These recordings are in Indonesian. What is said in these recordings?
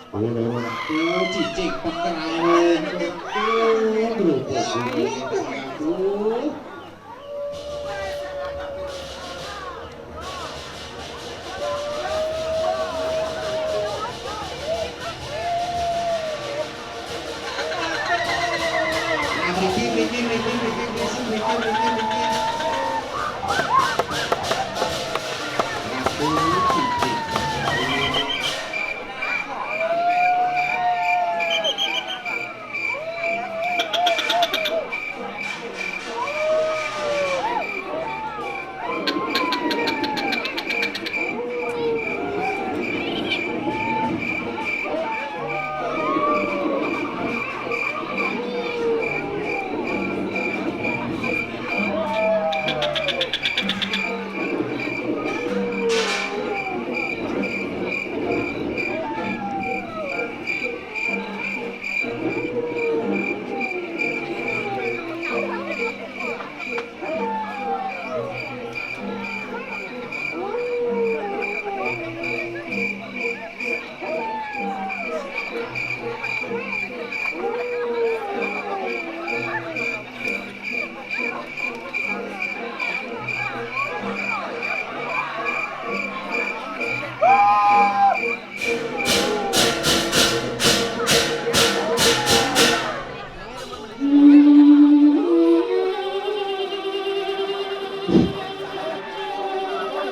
cicik pekrawan kerupuk kulit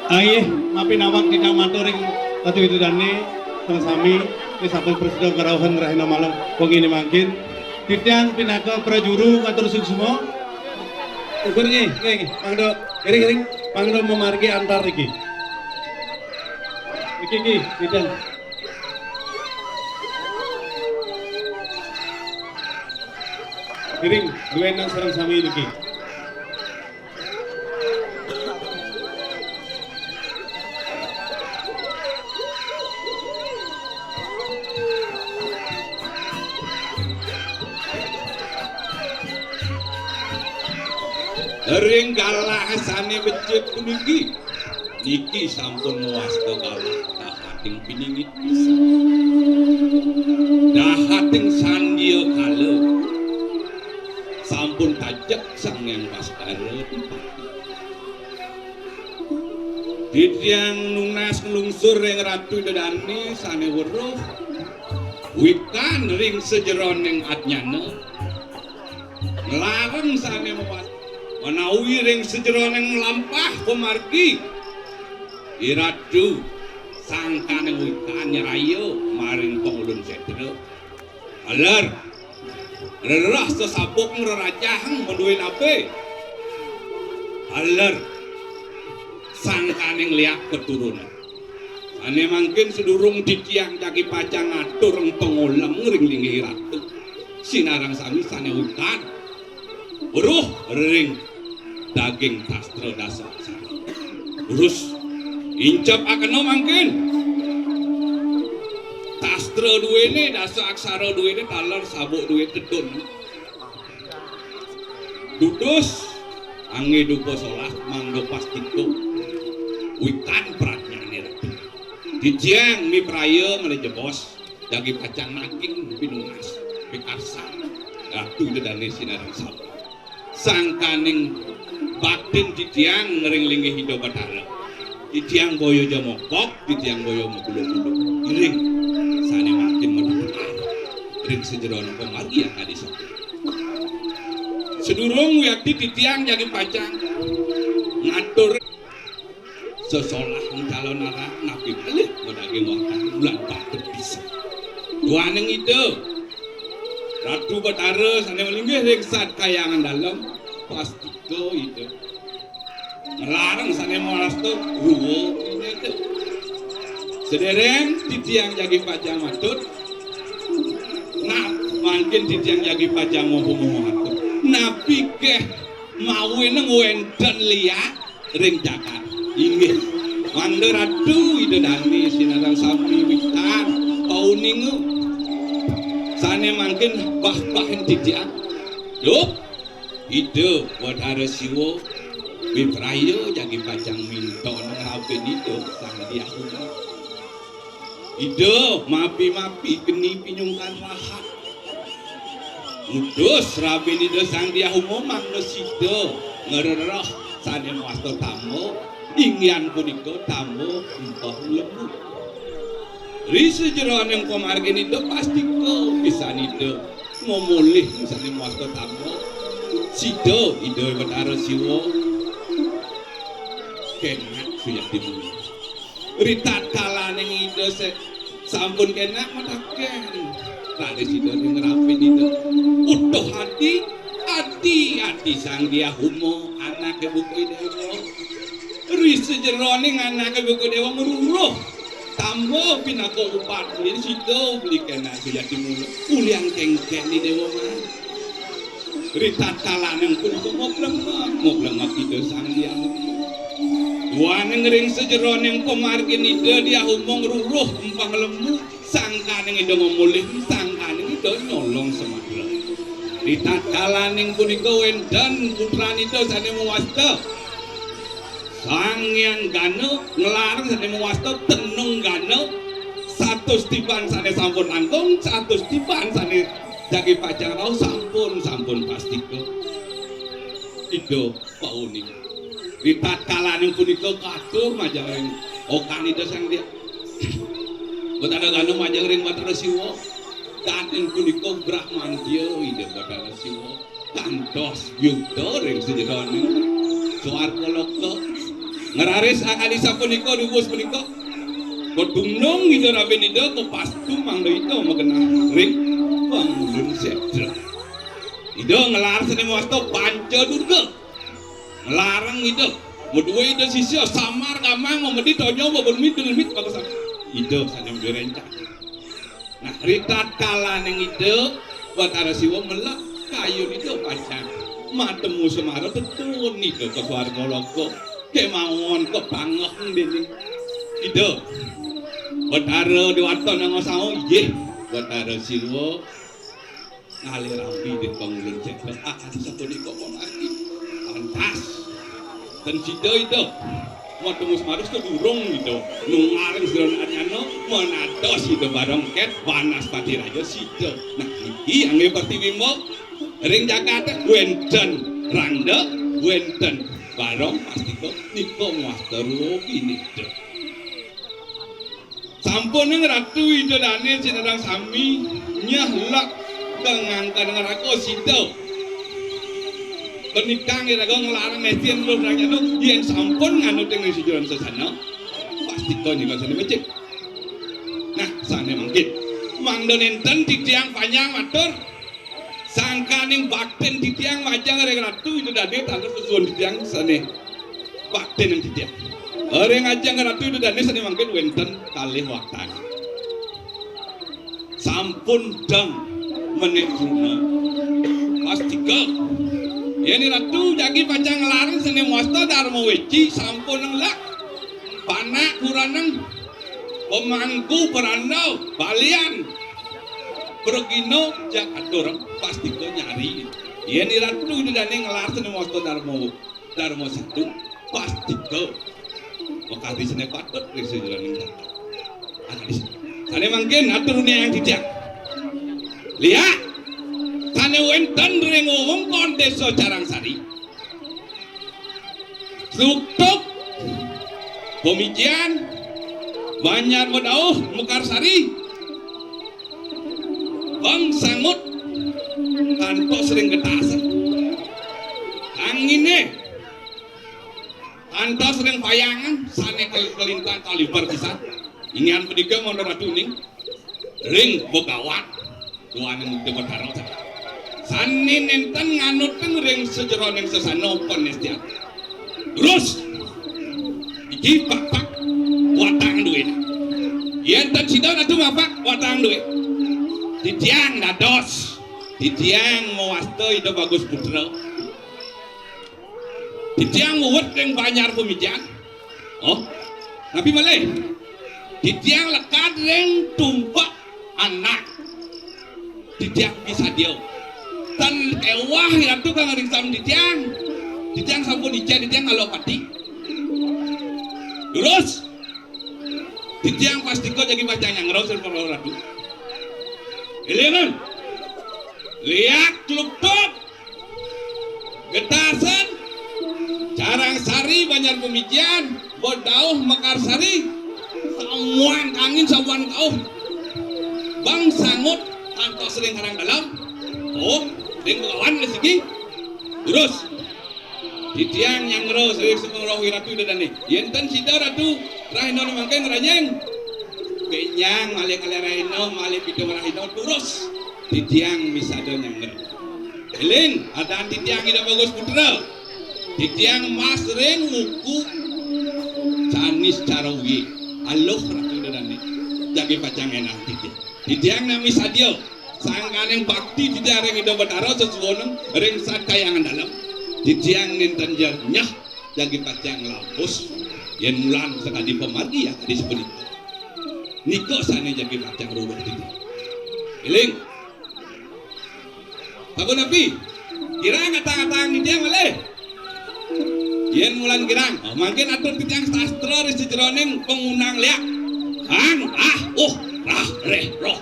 Aye, mapi nawak kita maturing tatu itu dani teng sami ini sampun presiden karawuhan rahina malam wong ini makin titiang pinaka prajuru katur semua ukur nggih pangdo kering pangdo memargi antar iki titiang kering duwe nang sareng sami iki Ring galah sane becet puniki niki sampun muas kegalah dahating piningit bisa dahating sandia kala sampun tajak sang yang baskara Didiang nungnas ngelungsur yang ratu dedani sane weruh wikan ring sejeroning atnyana ngelarang sane muas menawi ring sejeroning lampah pemargi iradu sangkane wikan nyerayo maring pengulun sedra alar rerah sesapuk ngerajahang menduin ape alar sangkane ngeliat keturunan ane mangkin sedurung ditiang jaki pacang ngatur pengulam ring linggih ratu sinarang sami sane wikan beruh ring daging tastra dasar urus incap akan mangkin tastra duwene dasar aksara duwene talar sabuk duwe tedun dudus angge dupo solah mangdo pastiko wikan pratnyane ratu dijiang mi praya melejebos dagi pacang naking pinungas pikarsa ratu dedane sinarang sabuk sangkaning batin didiang ngering linggih hidup batara didiang boyo jamokok didiang boyo mugulung-gulung iring sane makin menutupan ring sejeron pemargi yang hadis sedurung yakti didiang jadi pacang ngatur sesolah calon arah nabi pelit modagi waktan bulan bakut bisa duaneng itu Ratu Batara sane melinggih ring sad kayangan dalam pasti ko itu melarang sane morasto ruwo itu sedereng titiang jagi pajang matut nah mungkin titiang jagi pajang mau matut nabi keh mau neng wenten liat ring jakar inggih mande ratu itu dani sinarang sami witan kau ningu sane mungkin bah-bahin titiang yuk itu buat ada siwo biprayo jagi pacang minto nang raben itu sang dia Ide mapi-mapi geni pinyungkan lahat. Udus rabin ide sang dia umumang neside ngererah sane wasto tamu ingyan punika tamu entah lebu. Risa jeroan yang komargen itu pasti kau bisa ide memulih sane wasto tamu. Side ide betara siwo kenak suyak dibunuh. Ritat kalah neng ide sampun kenak mataken. Tadi sida ngerapin itu. Utuh hati sang dia humo anak buku dewa. Risa jeroning anak buku dewa meruruh. Tambo pinako upat jadi sida beli kenak suyak dibunuh. Uliang kengken di dewa mah. Ritat kalah neng pun moblengak ide sang dia. Waneng ring sejeron yang komargen ide dia humong ruruh empang lemu sangka neng ide memulih sangka neng ide nyolong semadra. Ritat kalaning punika wendan putran ide sane mewasta sang yang gano ngelarang sane mewasta tenung gano satu stipan sane sampun langkung satu stipan sane jagi pacang rau sampun pasti ke ide paunik. Ritat kalan yang punika katur majang okan ide sang dia. Betara gano majang ring batara siwa. Katen punika Brahmantya ide batara siwa. Kantos yukta ring sejeroning suarga lokta. Ngeraris akalisa punika duwus punika. Kodunung ide raben ide kepastu mangda ide magenah ring pangulun sedra. Ide ngelar sene wasta panca durga. Larang itu, medua itu sisya samar kamang memedi tonyo bermit bagus itu saja berencana. Nah ritat kala neng itu buat arah siwa melak kayu itu pacang matemu semara tetun itu ke suarga loko kemauan kepangah ini itu buat arah diwato nang osao ye buat arah siwa ngalir rapi di pangulun cekal akan satu di kokong lagi pantas dan sida itu mau tembus marus ke durung gitu nungaring seron anyano menados itu bareng ket panas pati raja sida nah iki angge pertiwimo ring Jakarta wenten randa wenten bareng pasti kok niko master ini tuh sampun nang ratu itu dane sinarang sami nyahlak ngangkat dengan aku sida penikah kita kau ngelarang netizen lu nanya lu yang sampun nganut dengan sejuran sesana pasti kau juga sana becek. Nah sana mungkin mangdo nenten di tiang panjang matur sangkaning bakten di tiang majang reng ratu itu dade tanda susun di tiang sana bakten yang di tiang reng ajang ratu itu dade sana mungkin wenten kali waktan sampun dang menekuna pasti kau ini ratu jagi pacang larang seni wasta dharma weci sampun ngelak panak kuranang pemangku perandau balian bergino jak atur pasti kau nyari ini ratu itu dan ngelar seni wasta dharma satu pasti kau makasih seni patut risa jalan ini sana mungkin aturnya yang tidak lihat sane wenten ring umum kon desa Carangsari Sluktuk Pemijian Banjar Wedauh Mekarsari Bang Sangut kantos ring getasan angine kantos ring payangan sane kelintang kaliber pisan ingin pedika mondor atuning ring bogawat duan yang mukti bertarung sani nenten nganuten ring sejeron yang sesana penestian terus iki pak watang duit yen sidon atuh bapak watang duit titiang dados titiang mewasta itu bagus putra titiang muwet ring Banjar Pemijan oh tapi malih titiang lekat ring tumpak anak titiang bisa dia dan ewah itu kang ring sam titiang sampun dijan titiang alopati terus Titiang pasti kau jadi baca yang ngerosel kalau ratu. Ilian, lihat kelupuk, getasan, carang sari banyak pemikian, bodauh mekar sari, samuan angin samuan kau, bang sangut, kantor sering harang dalam, oh, dengan kawan lesigi, terus. Titiang yang ngeros, semua roh ratu udah nih. Yenten sida ratu, rahino mangken ranyeng. Kenyang malih kali rahino, malih pido rahino terus. Titiang misado yang ngeros. Eling, ada titiang ida bagus putra. Titiang mas ring muku canis carawi. Aloh ratu udah nih. Jagi pacang enak titiang. Titiang nami sadio. Sangkaneng bakti titiang ring ida bataro sesuoneng ring saat kayangan dalam. Titiang nintan jarnyah jagi pacang lampus yen mulan sekali pemargi ya disebut niko sana jagi pacang ruluh titiang iling aku nabi kirang ngatang-ngatang titiang malih yen mulan kirang mungkin atur titiang sastra risi jeroning pengunang liak hang rah reh roh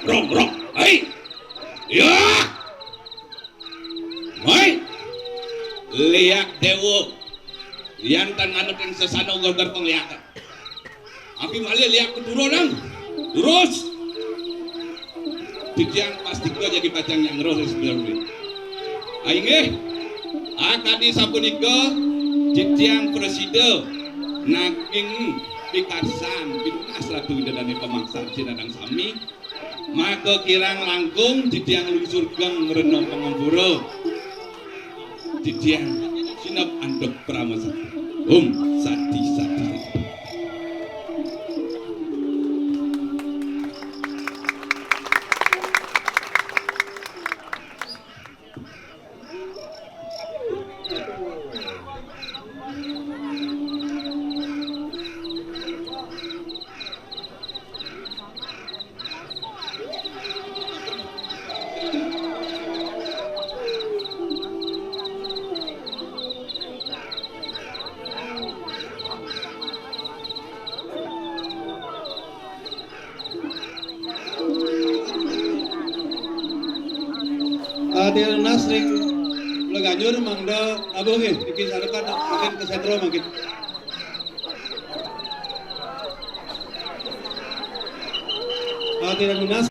rong hei ya mai liak dewo liantan anut yang sesano gorgar penglihakan api malih liak keturunan terus titiang pasti kau jadi pacang yang roh sebenarnya aingeh akadi sapunika titiang presiden naging pikarsan pinunas ratu dan pemaksaan sinadang sami maka kirang langkung titiang lungsur gang renong pengampura titiang sinap andok pramasa sati Tiang nasring leganyur mangda abu ge iki sarekan makin ke sentro makin tiang nas